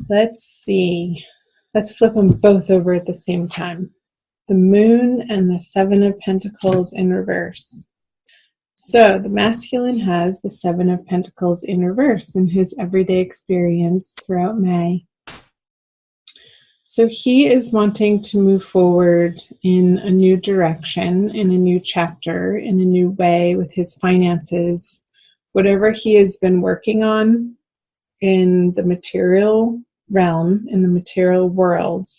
Let's see. Let's flip them both over at the same time. The Moon and the Seven of Pentacles in reverse. So the masculine has the Seven of Pentacles in reverse in his everyday experience throughout May. So he is wanting to move forward in a new direction, in a new chapter, in a new way with his finances. Whatever he has been working on in the material realm, in the material world,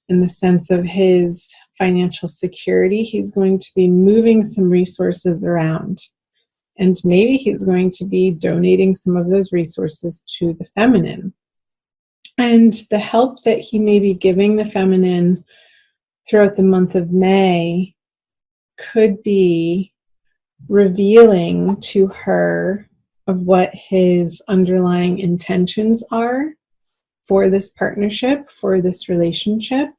in the sense of his financial security, he's going to be moving some resources around. And maybe he's going to be donating some of those resources to the feminine. And the help that he may be giving the feminine throughout the month of May could be revealing to her of what his underlying intentions are for this partnership, for this relationship,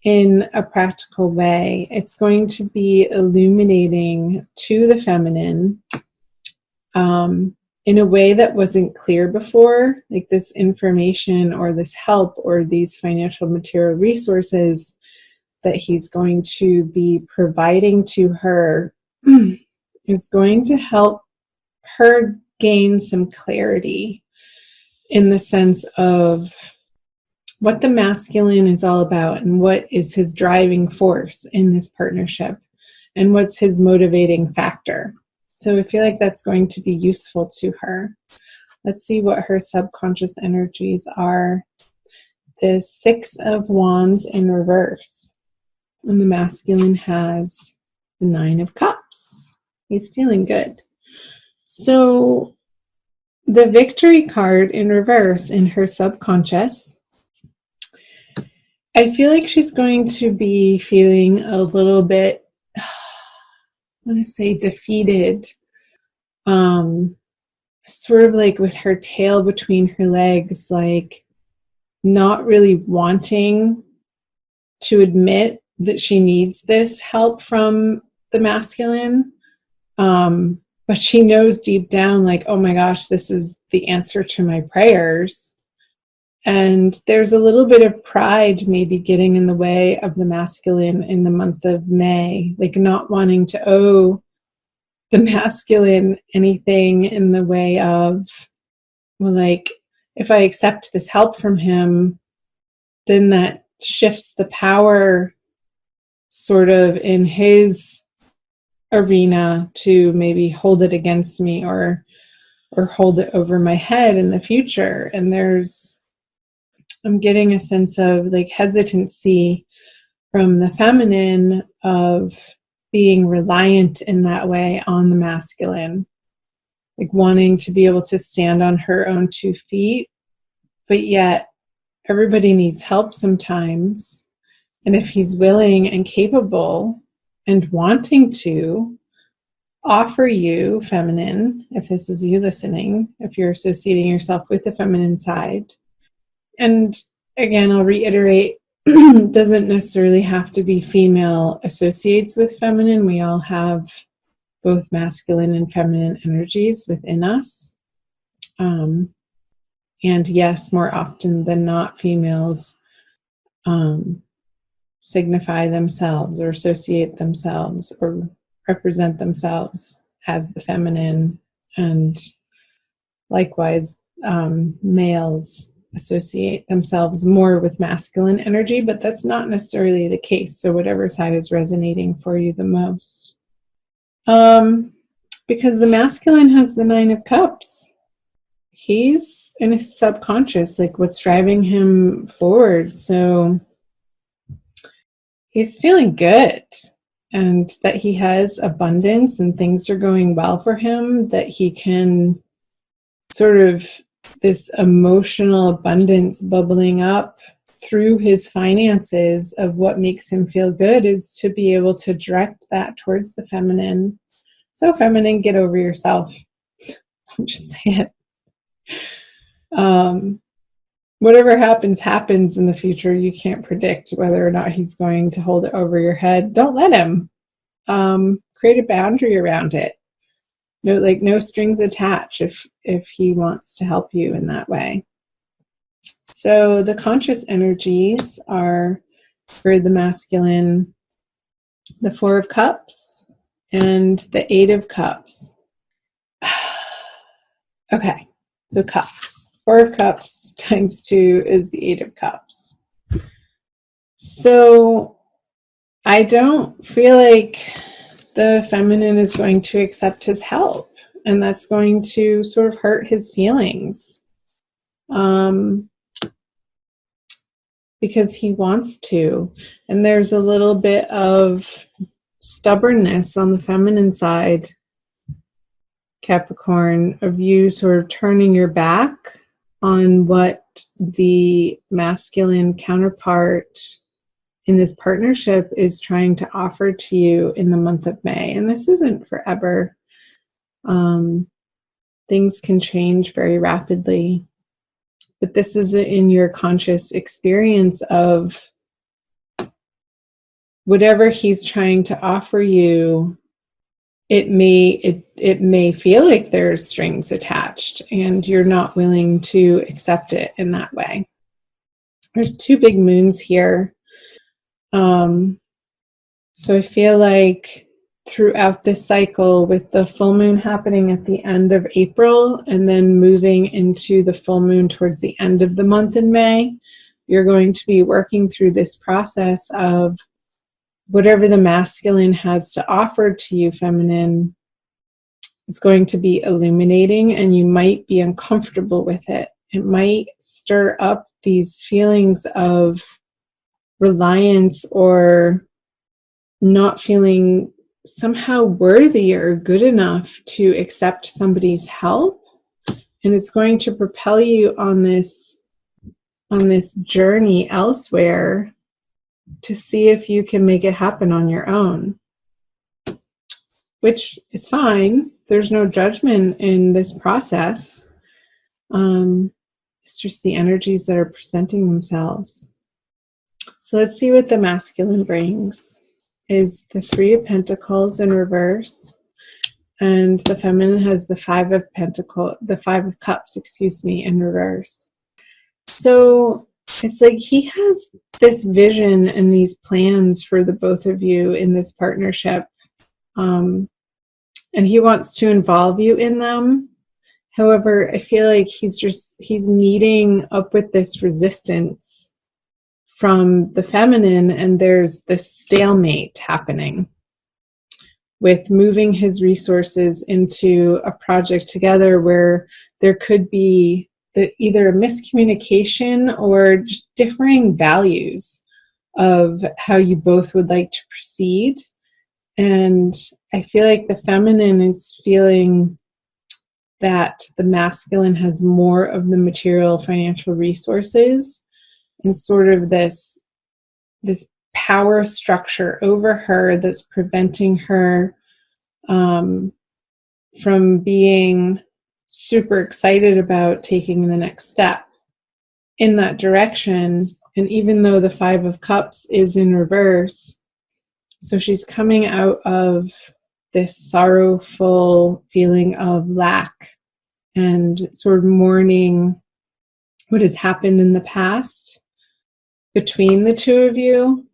in a practical way. It's going to be illuminating to the feminine in a way that wasn't clear before, like this information or this help or these financial material resources that he's going to be providing to her is going to help her gain some clarity in the sense of what the masculine is all about and what is his driving force in this partnership and what's his motivating factor. So I feel like that's going to be useful to her. Let's see what her subconscious energies are. The Six of Wands in reverse. And the masculine has the Nine of Cups. He's feeling good. So the Victory card in reverse in her subconscious, I feel like she's going to be feeling a little bit, I want to say, defeated. Sort of like with her tail between her legs, like not really wanting to admit that she needs this help from the masculine. But she knows deep down, like, oh my gosh, this is the answer to my prayers. And there's a little bit of pride maybe getting in the way of the masculine in the month of May, like not wanting to owe the masculine anything in the way of, well, like, if I accept this help from him, then that shifts the power sort of in his arena to maybe hold it against me or hold it over my head in the future. And I'm getting a sense of like hesitancy from the feminine of being reliant in that way on the masculine, like wanting to be able to stand on her own 2 feet, but yet everybody needs help sometimes. And if he's willing and capable and wanting to offer you, feminine, if this is you listening, if you're associating yourself with the feminine side, and again, I'll reiterate, doesn't necessarily have to be female associates with feminine. We all have both masculine and feminine energies within us. And yes, more often than not, females signify themselves or associate themselves or represent themselves as the feminine, and likewise males associate themselves more with masculine energy, but that's not necessarily the case. So whatever side is resonating for you the most. Because the masculine has the Nine of Cups. He's in his subconscious, like what's driving him forward. So he's feeling good, and that he has abundance and things are going well for him, that he can sort of this emotional abundance bubbling up through his finances of what makes him feel good is to be able to direct that towards the feminine. So feminine, get over yourself. I'll just say it. Whatever happens in the future. You can't predict whether or not he's going to hold it over your head. Don't let him. Create a boundary around it. No strings attached if he wants to help you in that way. So the conscious energies are for the masculine, the Four of Cups and the Eight of Cups. Okay, so cups. Four of Cups times 2 is the Eight of Cups. So I don't feel like the feminine is going to accept his help, and that's going to sort of hurt his feelings. Because he wants to. And there's a little bit of stubbornness on the feminine side, Capricorn, of you sort of turning your back on what the masculine counterpart in this partnership is trying to offer to you in the month of May. And this isn't forever. Things can change very rapidly. But this is in your conscious experience of whatever he's trying to offer you. It may feel like there's strings attached and you're not willing to accept it in that way. There's 2 big moons here. So I feel like throughout this cycle, with the full moon happening at the end of April and then moving into the full moon towards the end of the month in May, you're going to be working through this process of whatever the masculine has to offer to you, feminine, is going to be illuminating, and you might be uncomfortable with it. It might stir up these feelings of reliance or not feeling somehow worthy or good enough to accept somebody's help. And it's going to propel you on this journey elsewhere to see if you can make it happen on your own, which is fine. There's no judgment in this process. It's just the energies that are presenting themselves. So let's see what the masculine brings. Is the 3 of Pentacles in reverse, and the feminine has the 5 of Cups, in reverse. So it's like he has this vision and these plans for the both of you in this partnership, and he wants to involve you in them. However, I feel like he's meeting up with this resistance from the feminine, and there's this stalemate happening with moving his resources into a project together where there could be either a miscommunication or just differing values of how you both would like to proceed. And I feel like the feminine is feeling that the masculine has more of the material financial resources and sort of this power structure over her that's preventing her from being super excited about taking the next step in that direction. And even though the 5 of Cups is in reverse, so she's coming out of this sorrowful feeling of lack and sort of mourning what has happened in the past between the 2 of you.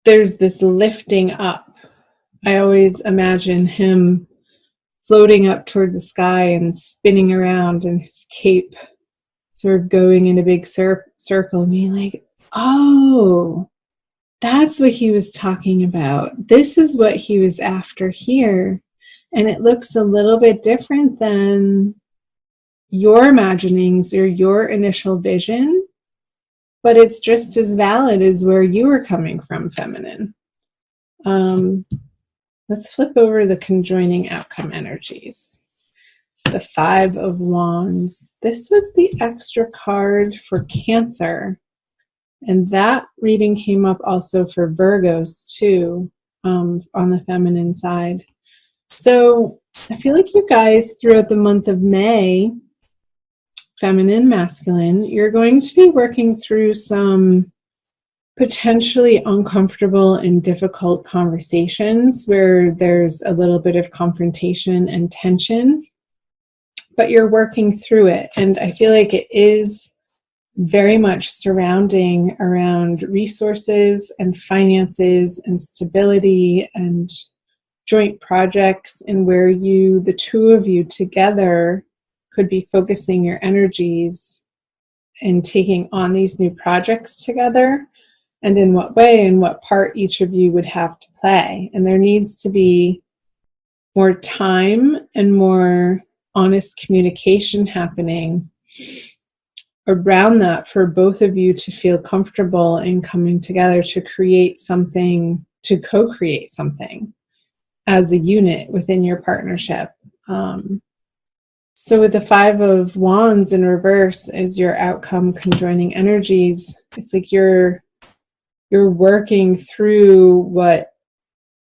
There's this lifting up. I always imagine him floating up towards the sky and spinning around in his cape, sort of going in a big circle, and being like, oh, that's what he was talking about. This is what he was after here. And it looks a little bit different than your imaginings or your initial vision, but it's just as valid as where you were coming from, feminine. Let's flip over the conjoining outcome energies. The 5 of Wands. This was the extra card for Cancer. And that reading came up also for Virgos too, on the feminine side. So I feel like you guys throughout the month of May, feminine, masculine, you're going to be working through some potentially uncomfortable and difficult conversations where there's a little bit of confrontation and tension. but you're working through it. And I feel like it is very much surrounding around resources and finances and stability and joint projects, and where the two of you together could be focusing your energies and taking on these new projects together, and in what way and what part each of you would have to play. And there needs to be more time and more honest communication happening around that for both of you to feel comfortable in coming together to create something, to co-create something as a unit within your partnership. So with the Five of Wands in reverse as your outcome conjoining energies, it's like you're working through what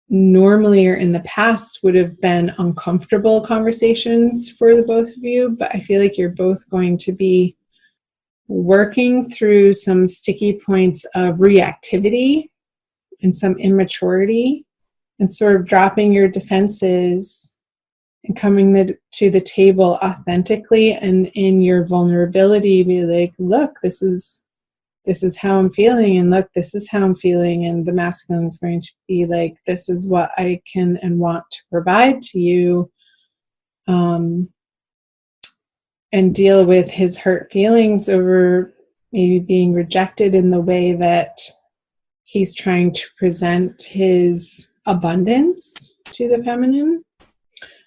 normally or in the past would have been uncomfortable conversations for the both of you, but I feel like you're both going to be working through some sticky points of reactivity and some immaturity, and sort of dropping your defenses and coming to the table authentically and in your vulnerability, be like, look, this is how I'm feeling, and look, this is how I'm feeling. And the masculine is going to be like, this is what I can and want to provide to you, and deal with his hurt feelings over maybe being rejected in the way that he's trying to present his abundance to the feminine.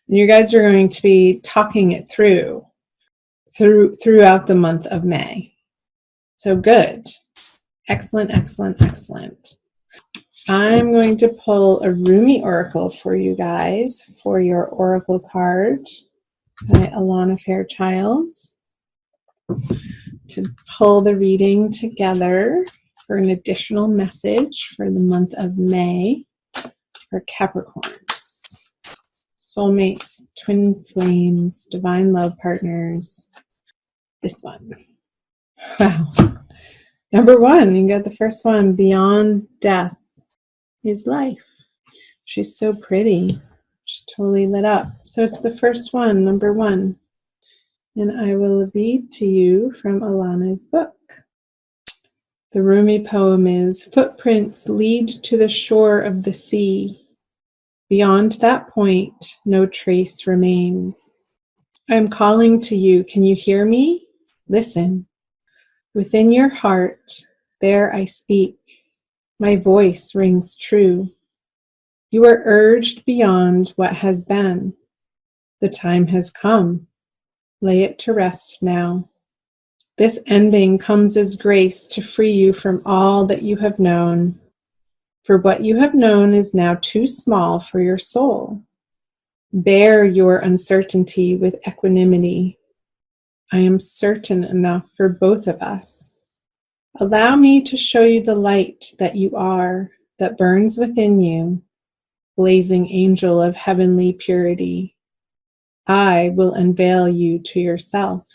And you guys are going to be talking it throughout the month of May. So good. Excellent, excellent, excellent. I'm going to pull a Rumi Oracle for you guys for your Oracle card by Alana Fairchild to pull the reading together for an additional message for the month of May for Capricorns, soulmates, twin flames, divine love partners. This one. Wow. Number one, you got the first one. Beyond death is life. She's so pretty. She's totally lit up. So it's the first one, number one. And I will read to you from Alana's book. The Rumi poem is, footprints lead to the shore of the sea. Beyond that point, no trace remains. I am calling to you. Can you hear me? Listen. Within your heart, there I speak. My voice rings true. You are urged beyond what has been. The time has come. Lay it to rest now. This ending comes as grace to free you from all that you have known. For what you have known is now too small for your soul. Bear your uncertainty with equanimity. I am certain enough for both of us. Allow me to show you the light that you are, that burns within you, blazing angel of heavenly purity. I will unveil you to yourself,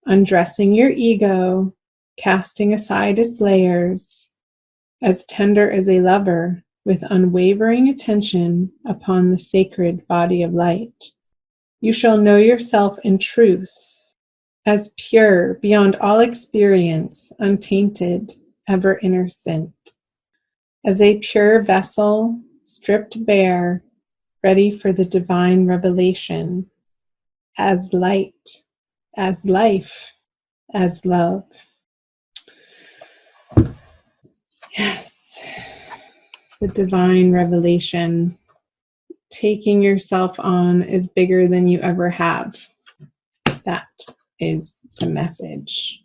undressing your ego, casting aside its layers, as tender as a lover, with unwavering attention upon the sacred body of light. You shall know yourself in truth, as pure, beyond all experience, untainted, ever innocent, as a pure vessel, stripped bare, ready for the divine revelation, as light, as life, as love. Yes, the divine revelation. Taking yourself on is bigger than you ever have. That is the message.